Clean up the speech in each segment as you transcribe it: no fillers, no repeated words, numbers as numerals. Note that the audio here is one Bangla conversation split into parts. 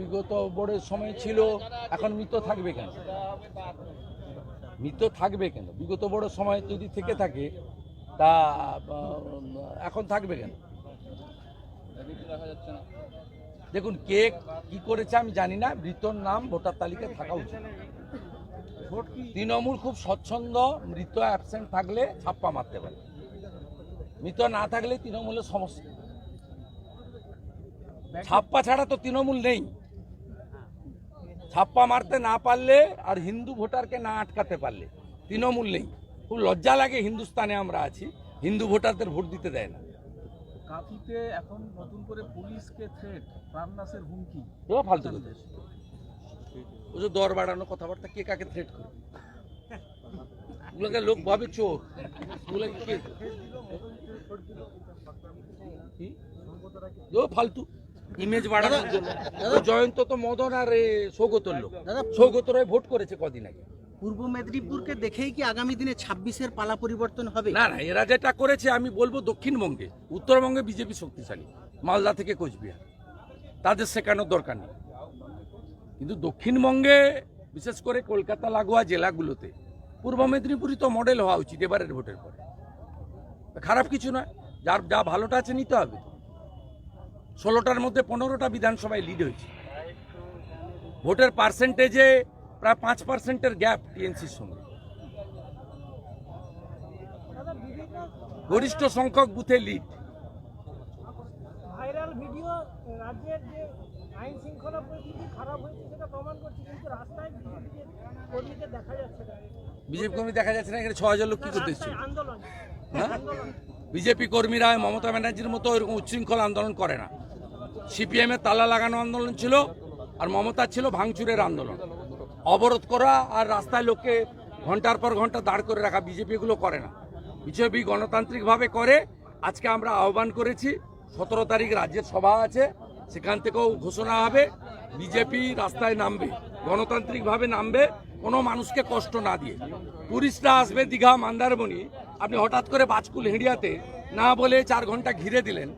বিগত বোর্ডের সময় ছিল, এখন মৃত থাকবে কেন? মৃত থাকবে কেন? বিগত বোর্ডের সময় যদি থেকে থাকে তা এখন থাকবে কেন? দেখুন, কে কি করেছে আমি জানি না, মৃতর নাম ভোটার তালিকায় থাকা উচিত। তৃণমূল খুব স্বচ্ছন্দ, মৃত অ্যাবসেন্ট থাকলে ছাপ্পা মারতে পারে, মৃত না থাকলে তৃণমূলের সমস্যা। ছাপ্পা ছাড়া তো তৃণমূল নেই। ছাপ্পা মারতে না পারলে আর হিন্দু ভোটারকে না আটকাতে পারলে তৃণমূল নেই। খুব লজ্জা লাগে, হিন্দুস্তানে আমরা আছি, হিন্দু ভোটারদের ভোট দিতে দেয় না। কাঁথিতে এখন নতুন করে পুলিশকে থ্রেট, প্রাণনাশের হুমকি। ফালতু কথা, ওই যে দর বাড়ানো কথাবার্তা, কে কাকে থ্রেট করে? ওগুলোকে লোক ভাবে চোর, ওগুলোকে কে ফালতু ইমেজ বাড়ানোর জন্য। জয়ন্ত তো মদন আর সৌগতর লোক, সৌগত রায় ভোট করেছে কদিন আগে। পূর্ব মেদিনীপুরকে দেখেই কি আগামী দিনে 26-এর পালা পরিবর্তন হবে? না না, এরা যেটা করেছে আমি বলবো দক্ষিণবঙ্গে, উত্তরবঙ্গে বিজেপি শক্তিশালী, মালদা থেকে কোচবিহার, তাদের শেখানোর দরকার নেই। কিন্তু দক্ষিণবঙ্গে বিশেষ করে কলকাতা লাগোয়া জেলাগুলোতে পূর্ব মেদিনীপুরই তো মডেল হওয়া উচিত এবারের ভোটের পরে। খারাপ কিছু নয়, যার যা ভালোটা আছে নিতে হবে। 16টার মধ্যে 15টা বিধানসভায় লিড হয়েছে, ভোটের পার্সেন্টেজে প্রায় 5%-এর গ্যাপ টিএমসির সঙ্গে। গরিষ্ঠ সংখ্যক বুথে লিড। ভাইরাল ভিডিও রাজ্যের যে আইন শৃঙ্খলা পরিস্থিতি খারাপ হয়েছে সেটা প্রমাণ করছে, কিন্তু রাস্তায় কর্মীদের দেখা যাচ্ছে না। বিজেপি কর্মী দেখা যাচ্ছে না, এখানে 6000 লোক কি করতে এসেছিল? আন্দোলন, হ্যাঁ, বিজেপি কর্মীরা মমতা ব্যানার্জির মতো এরকম উচ্ছৃঙ্খল আন্দোলন করে না। সিপিএম এর তালা লাগানো আন্দোলন ছিল, আর মমতা ছিল ভাঙচুরের আন্দোলন, অবরোধ করা আর রাস্তায় লোককে ঘন্টার পর ঘন্টা দাঁড় করে রাখা। বিজেপি এগুলো করে না, বিজেপি গণতান্ত্রিকভাবে করে। আজকে আমরা আহ্বান করেছি, 17 তারিখ রাজ্যের সভা আছে, সেখান থেকেও ঘোষণা হবে বিজেপি রাস্তায় নামবে, গণতান্ত্রিকভাবে নামবে, কোনো মানুষকে কষ্ট না দিয়ে। টুরিস্টরা আসবে দীঘা, মন্দারমণি, আপনি হঠাৎ করে বাজকুল হেঁড়িয়াতে না বলে 4 ঘন্টা ঘিরে দিলেন,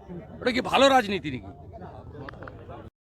ওটা কি ভালো রাজনীতি নাকি?